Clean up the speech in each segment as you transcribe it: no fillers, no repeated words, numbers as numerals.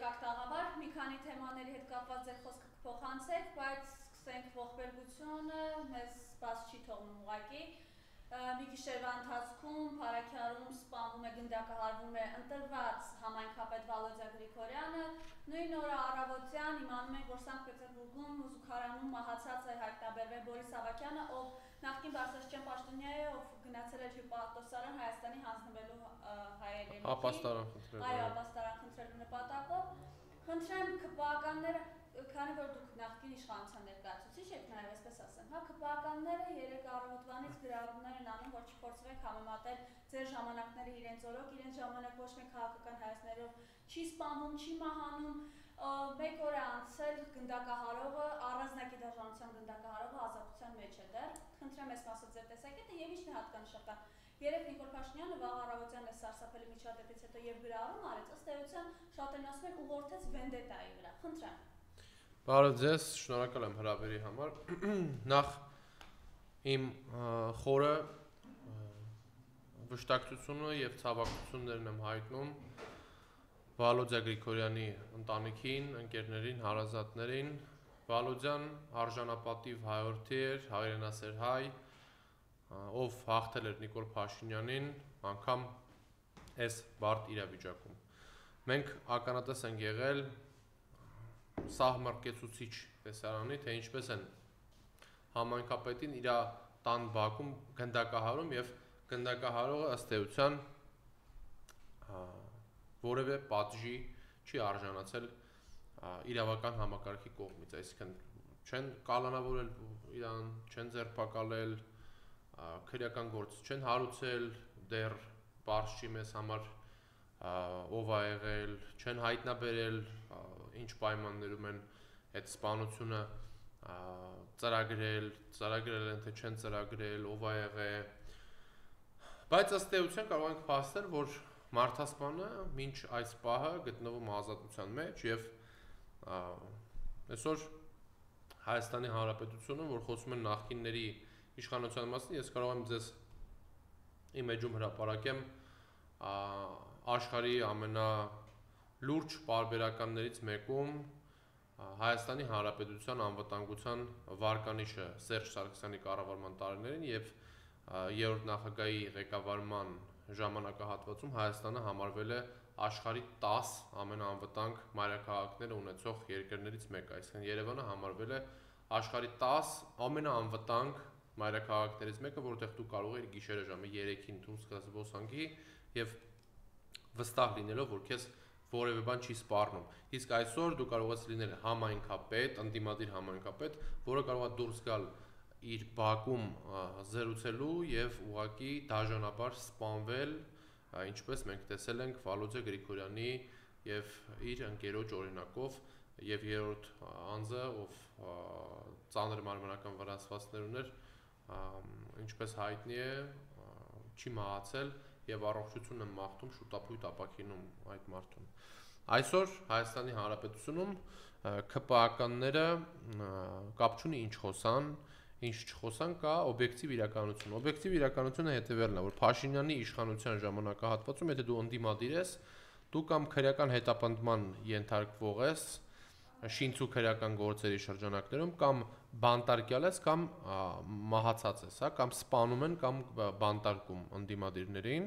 եկակ տաղավար, մի քանի թեմաների հետ կապված ձեր խոսքը կփոխանցեք, բայց սկսենք ողբերգությունը, մեզ բաց չի թողնում ուղղակի։ Մի գիշերվա ընթացքում Փարաքյարում սպանվում է, գնդակահարվում է ընտրված համայնքապետ Վալոդիա Գրիգորյանը, նույն օրը առավոտյան իմանում ենք, որ Սանկտ Պետերբուրգում Զուգարանում մահացած է հայտնաբերվել Բորիս Ավագյանը, ով նախկին բարձրաստիճան պաշտոնյա է, ով գնացել էր հյուպատոսարան Հայաստանի հանձնվելու հայերենիքի։ Ապաստարան խնդրելու նպատակով։ Խնդրեմ ԿՊԱ-ականները, քանի որ դուք նախկին իշխանության ներկայացուցիչ եք, նաև այսպես ասեմ, ԿՊԱ-ականները երեք առավոտվանից գրառումներ են անում, որ չփորձվեք համեմատել ձեր ժամանակները իրենց օրոք, իրենց ժամանակ ոչ մեկ քաղաքական հայացքներով չի սպանվում, չի մահանում, մեկ օր է անցել գնդակահարողը, առանձնակի դաշնության գնդակահարողը ազատության մեջ է դեռ, խնդրեմ այս մասով ձեր տեսակետը եւ ինչն է հատկանշական։ Երեք Նիկոլ Փաշինյանը վաղ առավոտյան այս սարսափելի միջադեպից հետո եւ գրառում արեց, ըստ էության շատերն ասում են ուղղորդեց վենդետայի վրա, խնդրեմ։ Բարև ձեզ, շնորհակալ եմ հրավերի համար։ Նախ իմ խորը վշտակցությունը եւ ցավակցություններն եմ հայտնում Վալոդիա Գրիգորյանի ընտանիքին, ընկերներին, հարազատներին։ Վալոդյան արժանապատիվ հայորդի էր, հայրենասեր հայ, ով հաղթել էր Նիկոլ Փաշինյանին, անգամ այս բարդ իրավիճակում։ Մենք ականատես ենք եղել սահմռկեցուցիչ տեսարանի, թե ինչպես են համայնքապետին իր տան բակում գնդակահարում եւ գնդակահարողը ըստ էության որևէ պատժի չի արժանացել իրավական համակարգի կողմից, այսինքն չեն կալանավորել իրան, չեն ձերբակալել, քրեական գործ չեն հարուցել, դեռ բարձ չի մեզ համար ով ա եղել, չեն հայտնաբերել ինչ պայմաններում են այդ սպանությունը ծրագրել են, թե չեն ծրագրել, ով ա եղել, բայց ըստ էության կարող ենք փաստել, որ մարդասպանը մինչ այս պահը գտնվում ազատության մեջ եւ այսօր Հայաստանի Հանրապետությունը, որ խոսում են նախկինների իշխանության մասին, ես կարող եմ ձեզ իմ էջում հրապարակեմ աշխարհի ամենալուրջ պարբերականներից մեկում Հայաստանի Հանրապետության անվտանգության վարկանիշը Սերժ Սարգսյանի կառավարման տարիներին եւ երրորդ նախագահի ղեկավարման ժամանակահատվածում Հայաստանը համարվել է աշխարհի 10 ամենաանվտանգ մայրաքաղաքները ունեցող երկրներից մեկը, այսինքն Երևանը համարվել է աշխարհի 10 ամենաանվտանգ մայրաքաղաքներից մեկը, որտեղ դու կարող ես գիշերը ժամը 3-ին դուրս գալ զբոսանքի եւ վստահ լինելով, որ քեզ որևէ բան չի սպառնում։ Իսկ այսօր դու կարող ես լինել համայնքապետ, ընդդիմադիր համայնքապետ, որը կարող է դուրս գալ իր բակում զրուցելու եւ ուղակի դաժանաբար սպանվել, ինչպես մենք տեսել ենք Վալոդիա Գրիգորյանի եւ իր ընկերոջ օրինակով եւ երրորդ անձը, ով ծանր մարմնական վնասվածքներ ուներ, ինչպես հայտնի է, չի մահացել եւ առողջություն եմ մաղթում, շուտապույտ ապաքինում այդ մարդուն։ Այսօր Հայաստանի Հանրապետությունում ԿՊԱ-ականները կապ չունի ինչ խոսան, ինչ չխոսան, կա օբյեկտիվ իրականություն։ Օբյեկտիվ իրականությունը հետևյալն է, որ Փաշինյանի իշխանության ժամանակահատվածում, եթե դու ընդդիմադիր ես, դու կամ քրեական հետապնդման ենթարկվող ես, շինցու քրեական գործերի շրջանակներում, կամ բանտարկյալ ես, կամ մահացած ես, հա, կամ սպանում են, կամ բանտարկում ընդդիմադիրներին,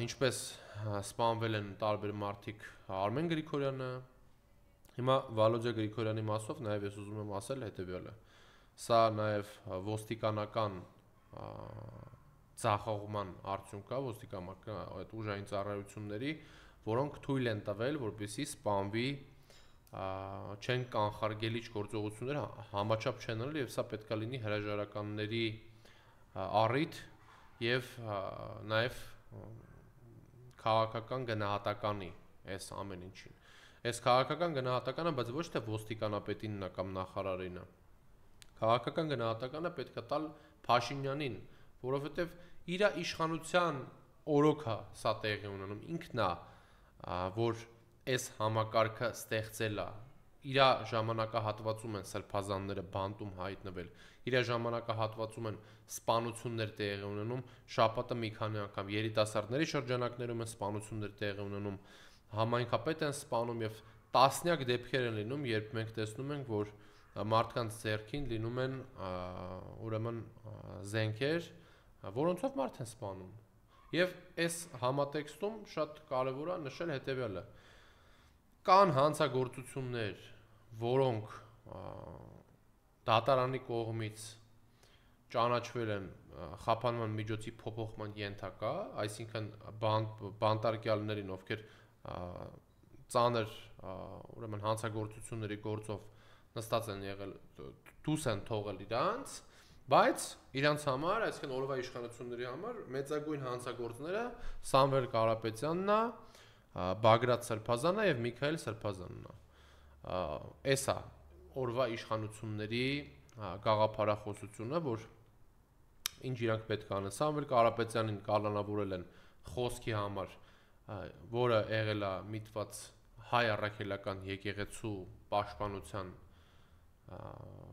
ինչպես սպանվել են տարբեր մարդիկ Արմեն Գրիգորյանը, հիմա Վալոդիա Գրիգորյանի մասով նաև ես ուզում եմ ասել հետևյալը, սա նաև ոստիկանական ձախողման արդյունք է, ոստիկանական այդ ուժային ծառայությունների, որոնք թույլ են տվել, որպեսզի սպանվի չեն կանխարգելիչ գործողություններ համաչափ չեն անել եւ սա պետք է լինի հրաժարականների առիթ եւ նաեւ քաղաքական գնահատականի այս ամեն ինչին։ Այս քաղաքական գնահատականը, բայց ոչ թե ոստիկանապետինն է կամ նախարարինը։ Քաղաքական գնահատականը պետք է տալ Փաշինյանին, որովհետեւ իր իշխանության օրոք է սա տեղի ունենում, ինքն է, որ այս համակարգը ստեղծել է, իր ժամանակահատվածում են սրբազանները բանտում հայտնվել, իր ժամանակահատվածում են սպանություններ տեղի ունենում, շաբաթը մի քանի անգամ երիտասարդների շրջանակներում են սպանություններ տեղի ունենում, համայնքապետ են սպանում եւ տասնյակ դեպքեր են լինում, երբ մենք տեսնում ենք, որ մարդկանց ձեռքին լինում են ուրեմն զենքեր, որոնցով մարդ են սպանում։ Եվ այս համատեքստում շատ կարևոր է նշել հետևյալը. կան հանցագործություններ, որոնք դատարանի կողմից ճանաչվել են խափանման միջոցի փոփոխման ենթակա, այսինքն բանտարկյալներին, ովքեր ծանր ուրեմն հանցագործությունների գործով նստած են եղել, դուրս են թողել իրանց, բայց իրանց համար, այսինքն օրվա իշխանությունների համար մեծագույն հանցագործները Սամվել Կարապետյանն է, Բագրատ Սրբազանը եւ Միքայել Սրբազանն է։ Էսա օրվա իշխանությունների գաղափարախոսությունը, որ ինչ իրանք պետք է անեն։ Սամվել Կարապետյանին կալանավորել են խոսքի համար, որը եղել է միտված հայ առաքելական եկեղեցու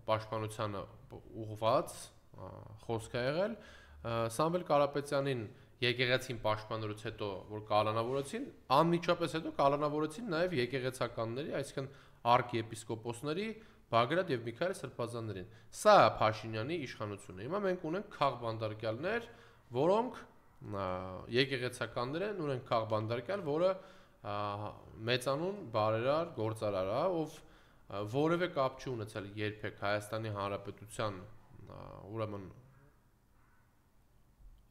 պաշտպանությանը ուղղված խոսք է եղել։ Սամվել Կարապետյանին եկեղեցին պաշտպանելուց հետո, որ կալանավորեցին, անմիջապես հետո կալանավորեցին նաև եկեղեցականների, այսինքն արքեպիսկոպոսների Բագրատ եւ Միքայել Սրբազաններին։ Սա է Փաշինյանի իշխանությունը։ Հիմա մենք ունենք քաղբանդարկյալներ, որոնք եկեղեցականներ են, ունենք քաղբանդարկյալ, որը մեծանուն բարերար գործարար է, ով որևէ կապ չի ունեցել երբեք Հայաստանի Հանրապետության ուրեմն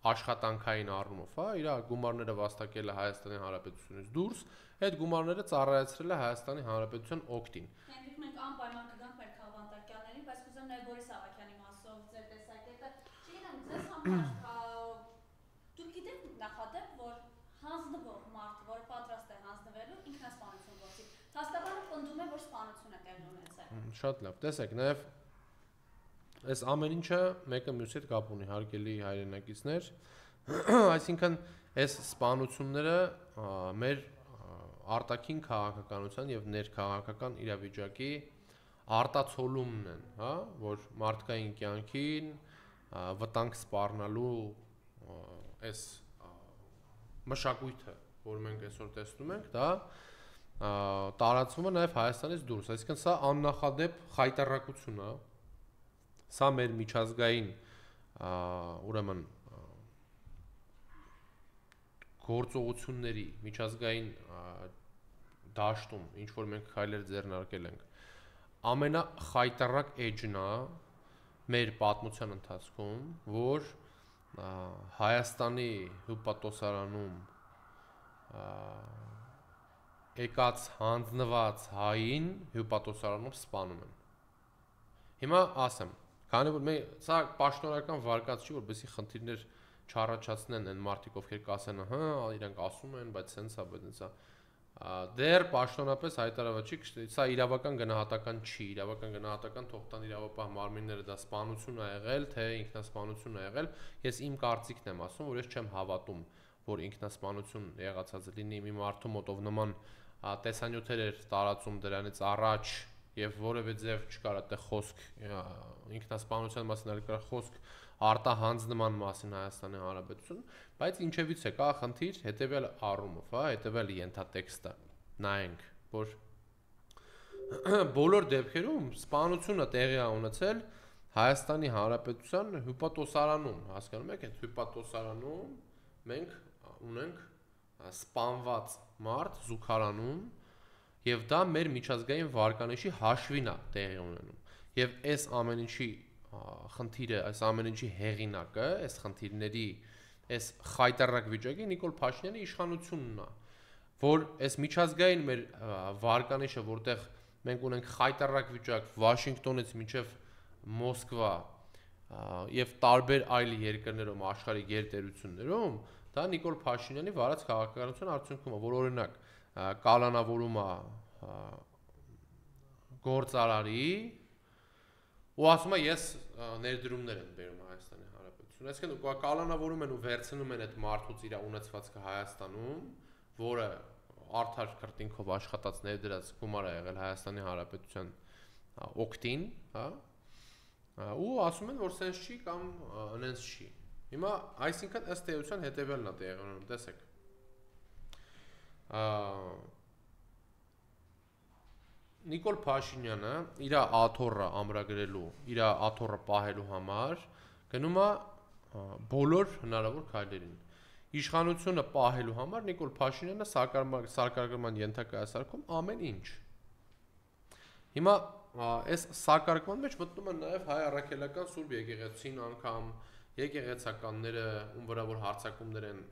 աշխատանքային առումով, իր գումարները վաստակել է Հայաստանի Հանրապետությունից դուրս, այդ գումարները ծառայեցրել է Հայաստանի Հանրապետության օգտին։ Մենք անպայման կգանք մեր քաղբանդարկյալներին, բայց կուզեմ նաև Բորիս Ավագյանի մասով ձեր տեսակետը, չգիտեմ, ձեզ համար դուք գիտեք նախադեպ, որ հանձնվող մարդը, որը պատրաստ է հանձնվելու, ինքնասպանություն գործի։ Հաստատանը պնդում է, որ սպանություն է տեղի ունեցել։ Շատ լավ, տեսեք, նաև այս ամեն ինչը մեկը մյուսի հետ կապ ունի, հարգելի հայրենակիցներ, այսինքն այս սպանությունները մեր արտաքին քաղաքականության եւ ներքաղաքական իրավիճակի արտացոլումն են, հա, որ մարդկային կյանքին վտանգ սպառնալու այս մշակույթը, որ մենք այսօր տեսնում ենք, դա տարածվում է նաև Հայաստանից դուրս, այսինքն սա աննախադեպ խայտառակություն է, սա մեր միջազգային ուրեմն գործողությունների միջազգային դաշտում, ինչ որ մենք քայլեր ձեռնարկել ենք, ամենախայտառակ էջն է մեր պատմության ընթացքում, որ Հայաստանի հյուպատոսարանում եկած հանձնված հային հյուպատոսարանում սպանում են։ Հիմա ասեմ, քանի որ սա պաշտոնական վարկած չի, որպեսզի խնդիրներ չառաջացնեն այն մարդիկ, ովքեր կասեն, հա, իրանք ասում են, բայց սենց է, բայց սա դեռ պաշտոնապես հայտարարված չի, սա իրավական գնահատական չի, իրավական գնահատական թող տան իրավապահ մարմինները դա սպանություն է եղել, թե ինքնասպանություն է եղել, ես իմ կարծիքն եմ ասում, որ ես չեմ հավատում, որ ինքնասպանություն եղածած լինի մի մարդու մոտ, ով նման տեսանյութեր էր տարածում դրանից առաջ եւ որևէ ձև չկար այդտեղ խոսք ինքնասպանության մասին արկա խոսք արտահանձնման մասին Հայաստանի Հանրապետություն, բայց ինչևից է կա խնդիր հետեւյալ առումով, հա, հետեւյալ ենթատեքստը նայենք, որ բոլոր դեպքերում սպանությունը տեղի է ունեցել Հայաստանի Հանրապետության հյուպատոսարանում, հասկանում եք, այդ հյուպատոսարանում մենք ունենք սպանված մարդ զուգարանում եւ դա մեր միջազգային վարկանիշի հաշվին է տեղի ունենում եւ այս ամեն ինչի խնդիրը, այս ամեն ինչի հեղինակը, այս խնդիրների, այս խայտառակ վիճակի Նիկոլ Փաշինյանի իշխանությունն է, որ այս միջազգային մեր վարկանիշը, որտեղ մենք ունենք խայտառակ վիճակ Վաշինգտոնից մինչև Մոսկվա եւ տարբեր այլ երկրներում աշխարհի գերտերություններում, դա Նիկոլ Փաշինյանի վարած քաղաքականության արդյունքում է, որ օրինակ կալանավորում է գործարարի ու ասում է ես ներդրումներ եմ բերում Հայաստանի Հանրապետություն, այսինքն կալանավորում են ու վերցնում են այդ մարդուց իր ունեցվածքը Հայաստանում, որը արդար քրտինքով աշխատած ներդրած գումար է եղել Հայաստանի Հանրապետության օգտին, հա, ու ասում են որ սենց չի կամ նենց չի։ Հիմա այսինքն ըստ էության հետևյալն է տեղի ունենում, տեսեք։ Նիկոլ Փաշինյանը իր աթոռը ամրագրելու, իր աթոռը պահելու համար գնում է բոլոր հնարավոր քայլերին։ Իշխանությունը պահելու համար Նիկոլ Փաշինյանը սարկարկման ենթակա է սարքում ամեն ինչ։ Հիմա այս սարկարկման մեջ մտնում են նաև հայ առաքելական Սուրբ եկեղեցին անգամ, եկեղեցականները, ում վրա որ հարձակումներ են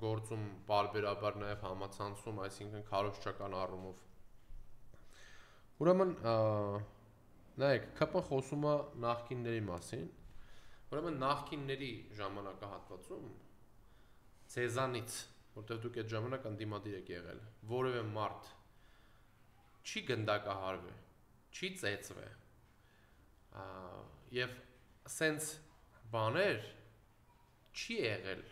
գործում բարբերաբար նաև համացանցում, այսինքն քարոզչական առումով։ Ուրեմն նայեք, ԿՊ խոսում է նախկինների մասին, ուրեմն նախկինների ժամանակահատվածում ցեզանից, որտեղ դուք այդ ժամանակ անդիմադիր եք եղել, որևէ մարդ չի գնդակահարվի, չի ծեծվի, եւ սենց բաներ չի եղել,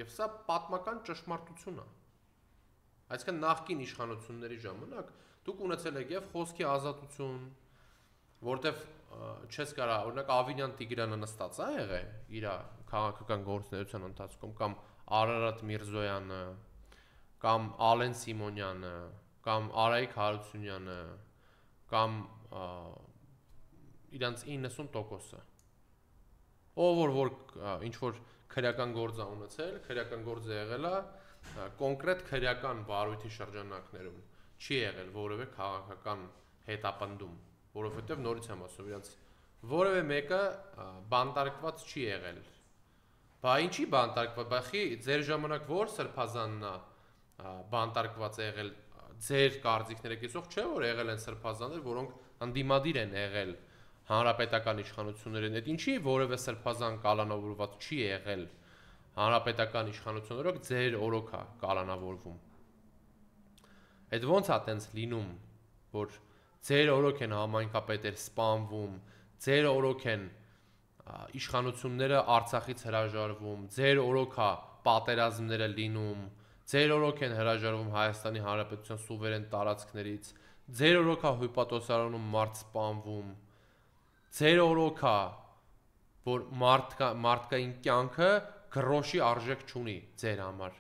եւ սա պատմական ճշմարտություն է։ Այսինքն նախկին իշխանությունների ժամանակ դուք ունեցել եք եւ խոսքի ազատություն, որտեվ չես կարա, օրինակ Ավինյան Տիգրյանը նստած է եղել իր քաղաքական գործունեության ընթացքում, կամ Արարատ Միրզոյանը, կամ Ալեն Սիմոնյանը, կամ Արայիկ Հարությունյանը, կամ իրանց 90%-ը։ Ով որ ինչ որ քրեական գործ է ունեցել, քրեական գործը եղել է կոնկրետ քրեական բարույթի շրջանակներում, չի եղել որևէ քաղաքական հետապնդում, որովհետև նորից եմ ասում, իրանց որևէ մեկը բանտարկված չի եղել։ Բա ինչի բանտարկված, բախի ձեր ժամանակ որ սրբազանն է բանտարկված է եղել, ձեր կարծիքները կիսող չէ, որ եղել են սրբազաններ, որոնք անդիմադիր են եղել հանրապետական իշխանություններին, այդ ինչի որևէ սրբազան կալանավորված չի եղել հանրապետական իշխանություններով, ձեր օրոք է կալանավորվում։ Այդ ոնց է տենց լինում, որ ձեր օրոք են համայնքապետեր սպանվում, ձեր օրոք են իշխանությունները Արցախից հրաժարվում, ձեր օրոք է պատերազմները լինում, ձեր օրոք են հրաժարվում Հայաստանի Հանրապետության սուվերեն տարածքներից, ձեր օրոք է հյուպատոսարանում մարդ սպանվում, ձեր օրոք է, որ մարդկային կյանքը գրոշի արժեք չունի ձեր համար։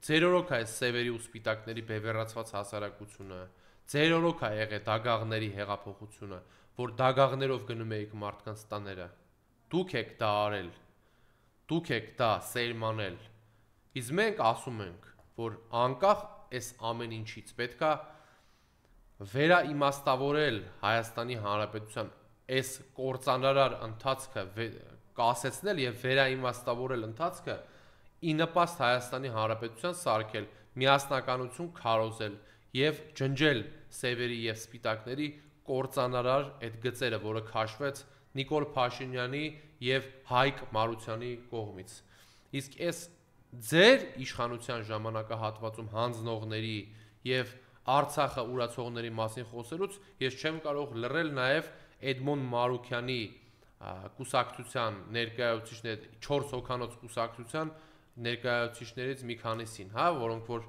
Ձեր օրոք է սևերի ու սպիտակների բևեռացված հասարակությունը, ձեր օրոք է եղել դագաղների հեղափոխությունը, որ դագաղներով գնում էիք մարդկանց տաները։ Դուք եք դա արել, դուք եք դա սերմանել։ Իսկ մենք ասում ենք, որ անկախ այս ամեն ինչից պետքա վերաիմաստավորել Հայաստանի Հանրապետության այս կործանարար ընթացքը, կասեցնել եւ վերաիմաստավորել ընթացքը ի նպաստ Հայաստանի Հանրապետության սարքել, միասնականություն քարոզել եւ ջնջել սևերի եւ սպիտակների կործանարար այդ գծերը, որը քաշվեց Նիկոլ Փաշինյանի եւ Հայկ Մարությանի կողմից։ Իսկ այս ձեր իշխանության ժամանակահատվածում հանձնողների եւ Արցախը ուրացողների մասին խոսելուց ես չեմ կարող լռել նաեւ Էդմոն Մարուքյանի կուսակցության ներկայացուցիչներ 4 հոգանոց կուսակցության ներկայացուցիչներից մի քանիսին, հա, որոնք որ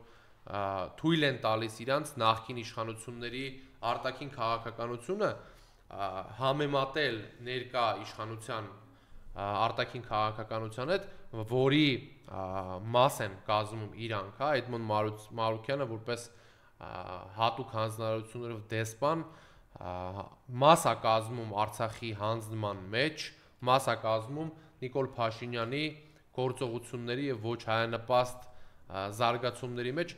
թույլ են տալիս իրանց նախկին իշխանությունների արտաքին քաղաքականությունը համեմատել ներկա իշխանության արտաքին քաղաքականության հետ, որի մաս են կազմում իրանք, հա, Էդմոն Մարուքյանը որպես հատուկ հանձնարարություններով դեսպան մասա կազմում Արցախի հանձնման մեջ, մասա կազմում Նիկոլ Փաշինյանի գործողությունների եւ ոչ հայանպաստ զարգացումների մեջ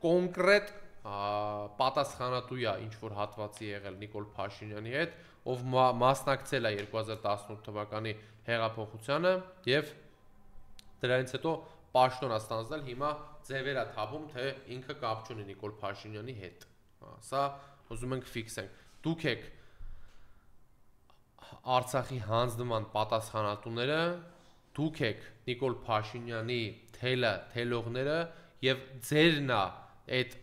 կոնկրետ պատասխանատու է ինչ որ հատվածի եղել Նիկոլ Փաշինյանի հետ, ով մասնակցել է 2018 թվականի հեղափոխությանը եւ դրանից հետո պաշտոն է ստանձնել, հիմա ձևեր է թափում, թե ինքը կապ չունի Նիկոլ Փաշինյանի հետ։ Սա ուզում ենք ֆիքսենք։ Դուք եք Արցախի հանձնման պատասխանատուները, դուք եք Նիկոլ Փաշինյանի թելողները եւ ձերն է այդ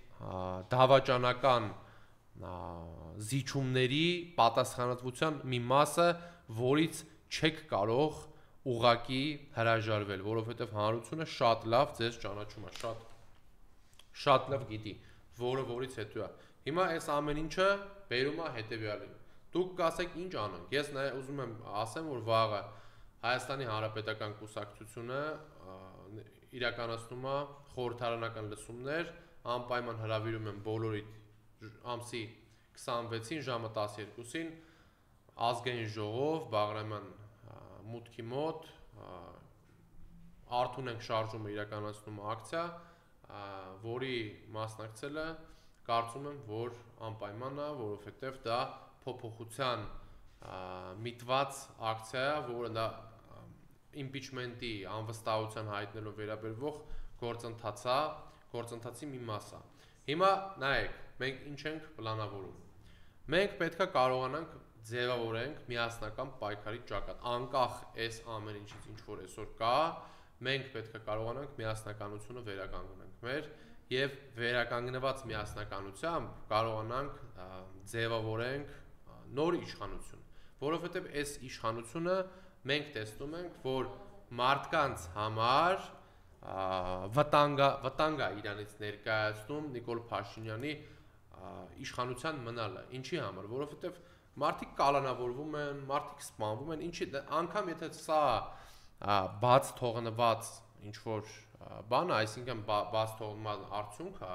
դավաճանական զիջումների պատասխանատվության մի մասը, որից չեք կարող ուղակի հրաժարվել, որովհետև հանրությունը շատ լավ ձեզ ճանաչում է, շատ լավ գիտի, որը որից հետո է։ Հիմա այս ամեն ինչը բերում է հետևյալին։ Դուք կասեք ինչ անենք։ Ես ուզում եմ ասեմ, որ վաղը Հայաստանի Հանրապետական կուսակցությունը իրականացնում է խորհրդարանական լսումներ, անպայման հրավիրում եմ բոլորիդ ամսի 26-ին ժամը 12-ին ազգային ժողով Բաղրամյան մուտքի մոտ Արթուն ենք շարժումը իրականացնում ակցիա, որի մասնակցելը կարծում եմ, որ անպայման է, որովհետև դա փոփոխության միտված ակցիա է, որը դա impeachment-ի անվստահության հայտնելու վերաբերվող գործընթացի մի մաս է։ Հիմա նայեք, մենք ինչ ենք պլանավորում։ Մենք պետքա կարողանանք ձևավորենք միասնական պայքարի ճակատ, անկախ այս ամեն ինչից ինչ որ այսօր կա, մենք պետքա կարողանանք միասնականությունը վերականգնենք մեր եւ վերականգնված միասնականությամբ կարողանանք ձևավորենք նոր իշխանություն, որովհետեւ այս իշխանությունը մենք տեսնում ենք, որ մարդկանց համար վտանգ է իրանից ներկայացնում Նիկոլ Փաշինյանի իշխանության մնալը, ինչի համար, որովհետեւ մարդիկ կալանավորվում են, մարդիկ սպանվում են, ինչի անգամ եթե սա բաց թողնված ինչ որ բան, այսինքն բաց թողնման արդյունք է,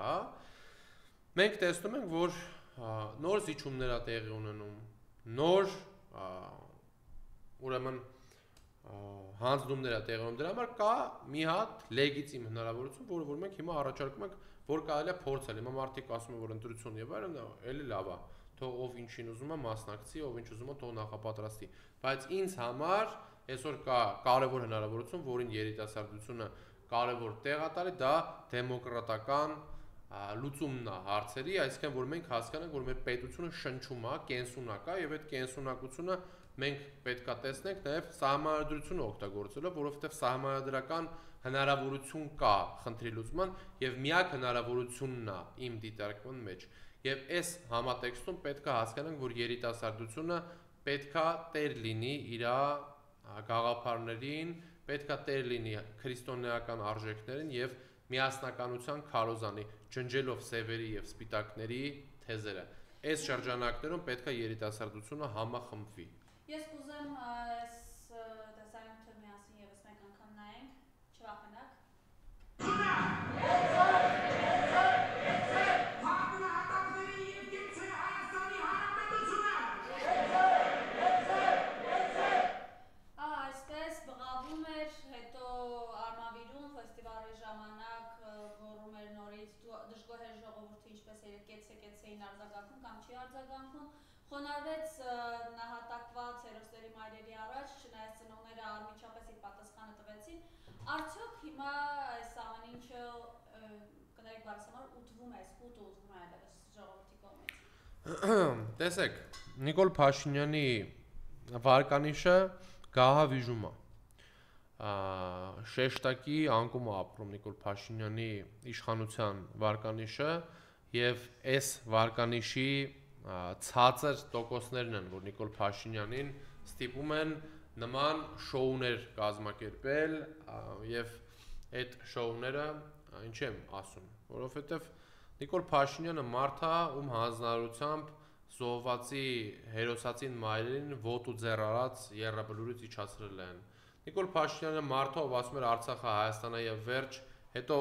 մենք տեսնում ենք, որ նոր զիջումներ է տեղի ունենում, նոր ուրեմն հանձնումներ է տեղի ունենում, դրա համար կա մի հատ լեգիտիմ հնարավորություն, որը որ մենք հիմա առաջարկում ենք, որ կարելի է փորձել, հիմա մարդիկ ասում են, որ ընտրություն եւ այլն, էլի լավ է, թող ով ինչին ուզում է մասնակցի, ով ինչ ուզում է թող նախապատրաստի, բայց ինձ համար այսօր կա կարևոր հնարավորություն, որին երիտասարդությունը կարևոր տեղ է տալի, դա դեմոկրատական լուծումն է հարցերի, այսինքն որ մենք հասկանանք, որ մեր պետությունը շնչում է, կենսունակ է եւ այդ կենսունակությունը մենք պետքա տեսնենք նաեւ սահմանադրությունը օգտագործելով, որովհետեւ սահմանադրական հնարավորություն կա խնդրի լուծման եւ միակ հնարավորությունն է իմ դիտարկման մեջ։ Եվ այս համատեքստում պետքա հասկանանք, որ երիտասարդությունը պետքա տեր լինի իր գաղափարներին, պետքա տեր լինի քրիստոնեական արժեքներին եւ միասնականության քարոզանի, ջնջելով սևերի եւ սպիտակների թեզերը։ Այս շրջանակներում պետքա երիտասարդությունը համախմբվի։ Ես կուզեմ այս տեսանյութը միասին եւս մեկ անգամ նայենք, չվախենաք։ Այսպես բղավում էր, հետո Արմավիրում ֆեստիվալի ժամանակ գոռում էր նորից դժգոհեր ժողովուրդը ինչպես կեցեին արձագանքում կամ չի արձագանքում, խոնարհվեց նահատակված հերոսների մայրերի առաջ, չնայած ծնողները անմիջապես իր պատասխանը տվեցին, արդյոք հիմա այս ամեն ինչը կներեք բարս համար ուտվում է, սպուտը ուտվում է այլևս ժողովրդի կողմից։ Տեսեք, Նիկոլ Փաշինյանի վարկանիշը գահավիժում է։ Շեշտակի անկում է ապրում Նիկոլ Փաշինյանի իշխանության վարկանիշը եւ այս վարկանիշի ցածր տոկոսներն են, որ Նիկոլ Փաշինյանին ստիպում են նման շոուներ կազմակերպել եւ այդ շոուները ինչ եմ ասում, որովհետեւ Նիկոլ Փաշինյանը մարդ է, ում հանձնարարությամբ զոհվածի հերոսացին մայրերին ոտու ձեռ արած եռաբլուրից իջացրել են։ Նիկոլ Փաշինյանը մարդ է, ով ասում էր Արցախը Հայաստանն է եւ վերջ, հետո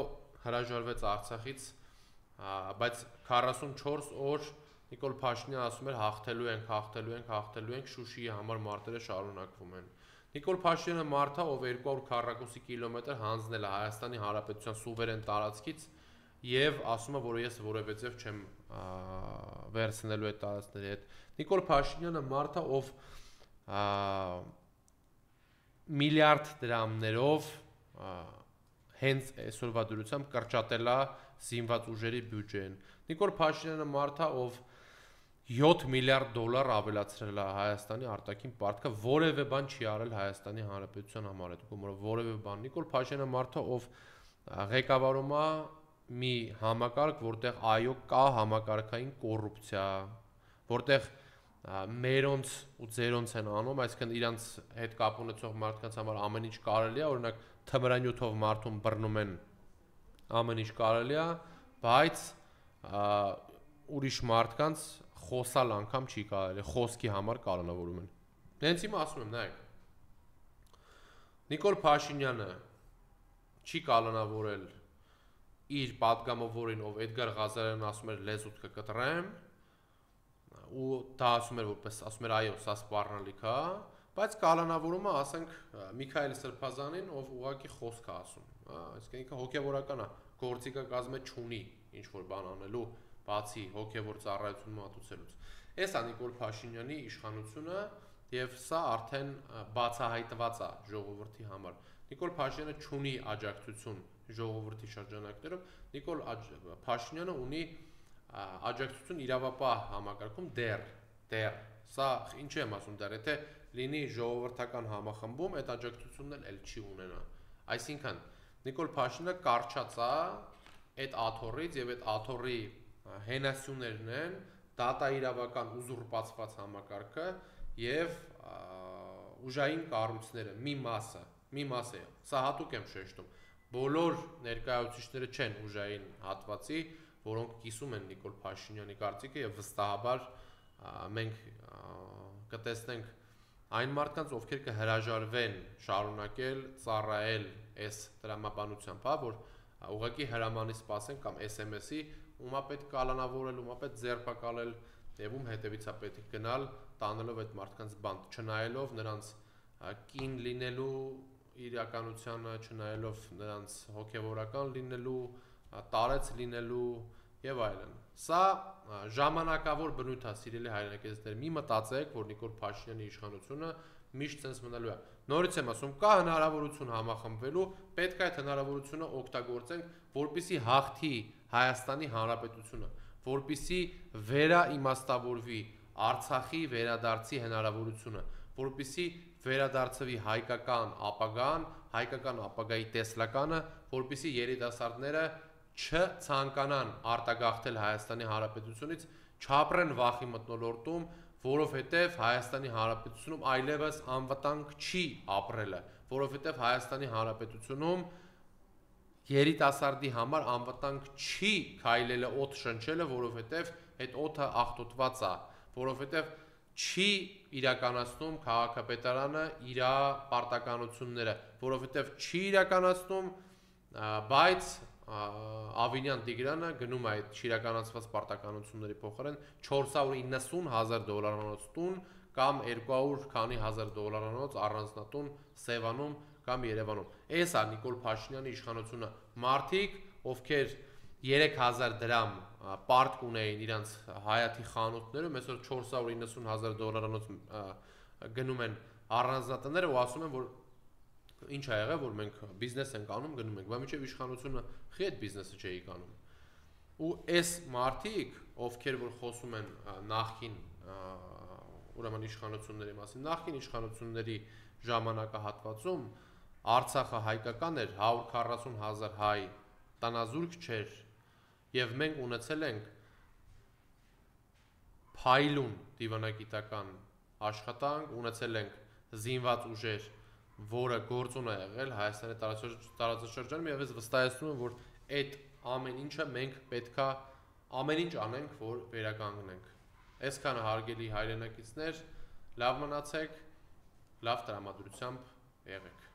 հրաժարվեց Արցախից, բայց 44 օր Նիկոլ Փաշինյանը ասում էր հաղթելու ենք, Շուշիի համար մարտերը շարունակվում են։ Նիկոլ Փաշինյանը մարդ է, ով 200 քառակուսի կիլոմետր հանձնել է Հայաստանի Հանրապետության սուվերեն տարածքից եւ ասում է, որ ես որևէ չեմ վերցնելու այդ տարածքների հետ։ Նիկոլ Փաշինյանը մարդ է, ով միլիարդ դրամներով հենց այսօրվա դրությամբ կրճատել է զինված ուժերի բյուջեն։ Նիկոլ Փաշինյանը մարդ է, ով 7 միլիարդ դոլար ավելացրել է Հայաստանի արտաքին պարտքը, որևէ բան չի արել Հայաստանի Հանրապետության համար այդ գումարով, որևէ բան։ Նիկոլ Փաշինյանը մարդ է, ով ղեկավարում է մի համակարգ, որտեղ այո կա համակարգային կոռուպցիա, որտեղ մերոնց ու ձերոնց են անում, այսինքն իրանց հետ կապ ունեցող մարդկանց համար ամեն ինչ կարելի է, օրինակ թմրանյութով մարդուն բռնում են, ամեն ինչ կարելի է, բայց ուրիշ մարդկանց խոսալ անգամ չի կարելի, խոսքի համար կալանավորում են։ Հենց հիմա ասում եմ, նայեք, Նիկոլ Փաշինյանը չի կալանավորել իր պատգամավորին, ով Էդգար Ղազարյանն ասում էր լեզուդ կկտրեմ, ու դա ասում էր որպես ասում էր այո, սա սպառնալիք է, բայց կալանավորումը, ասենք, Միքայել Սրբազանին, ով ուղղակի խոսք է ասում, այսինքն ինքը հոգևորական է, գործիքակազմը չունի ինչ որ բան անելու, բացի հոգևոր ծառայություն մատուցելուց։ Էս է Նիկոլ Փաշինյանի իշխանությունը եւ սա արդեն բացահայտված է ժողովրդի համար։ Նիկոլ Փաշինյանը չունի աջակցություն ժողովրդի շրջանակներում, Նիկոլ Փաշինյանը ունի աջակցություն իրավապահ համակարգում դեռ, սա ինչ եմ ասում դեռ, եթե լինի ժողովրդական համախմբում, այդ աջակցությունն էլ չի ունենա։ Այսինքն Նիկոլ Փաշինյանը կարճած է այդ աթոռից եւ այդ աթոռի հենասյուներն են դատաիրավական ուզուրպացված համակարգը եւ ուժային կառույցները մի մասը, սա հատուկ եմ շեշտում, բոլոր ներկայացուցիչները չեն ուժային հատվածի, որոնք կիսում են Նիկոլ Փաշինյանի կարծիքը եւ վստահաբար մենք կտեսնենք այն մարդկանց, ովքեր կհրաժարվեն շարունակել ծառայել այս դրամաբանությամբ, որ ուղղակի հրամանի սպասեն կամ SMS-ի, ումա պետք կալանավորել, ումա պետք ձերբակալել, եւ ում հետևից է պետք գնալ, տանելով այդ մարդկանց բանտ, չնայելով նրանց կին լինելու իրականությանը, չնայելով նրանց հոգևորական լինելու, տարեց լինելու եւ այլն։ Սա ժամանակավոր բնույթ է, սիրելի հայրենակիցներ, մի մտածեք, որ Նիկոլ Փաշինյանի իշխանությունը միշտ sense մնալու է։ Նորից եմ ասում, կա հնարավորություն համախմբվելու, պետք է այդ հնարավորությունը օգտագործենք, որպեսզի հաղթի Հայաստանի Հանրապետությունը, որպեսզի վերաիմաստավորվի Արցախի վերադարձի հնարավորությունը, որպեսզի վերադարձվի հայկական ապագան, հայկական ապագայի տեսլականը, որպեսզի երիտասարդները չցանկանան արտագաղթել Հայաստանի Հանրապետությունից, չապրեն վախի մթնոլորտում, որովհետև Հայաստանի Հանրապետությունում այլևս անվտանգ չի ապրելը, որովհետև Հայաստանի Հանրապետությունում երիտասարդի համար անվտանգ չի քայլելը օդ շնչելը, որովհետև այդ օդը աղտոտված է, որովհետև չի իրականացնում քաղաքապետարանը իր պարտականությունները, որովհետև չի իրականացնում, բայց Ավինյան Տիգրանը գնում է այդ չիրականացված պարտականությունների փոխարեն $490,000 տուն կամ 200 քանի հազար դոլարանոց առանձնատուն Սևանում կամ Երևանում։ Էս է Նիկոլ Փաշինյանի իշխանությունը, մարդիկ, ովքեր 3000 դրամ պարտք ունեին իրանց հայաթի խանութներում, այսօր $490,000 գնում են առանձնատները ու ասում են, որ ինչ ա եղել, որ մենք բիզնես ենք անում, գնում ենք, բայց մինչև իշխանությունը խի այդ բիզնեսը չէի կանում։ Ու այս մարդիկ, ովքեր որ խոսում են նախքին ուրեմն իշխանությունների մասին, նախքին իշխանությունների ժամանակահատվածում Արցախը հայկական էր, 140,000 հայ տանազուրկ չէր, եւ մենք ունեցել ենք փայլուն դիվանագիտական աշխատանք, ունեցել ենք զինված ուժեր, որը գործուն է եղել Հայաստանի տարածաշրջանում եւ ես վստահեցնում եմ, որ այդ ամեն ինչը մենք պետքա ամեն ինչ անենք, որ վերականգնենք։ Այսքանը հարգելի հայրենակիցներ, լավ մնացեք, լավ տրամադրությամբ եղեք։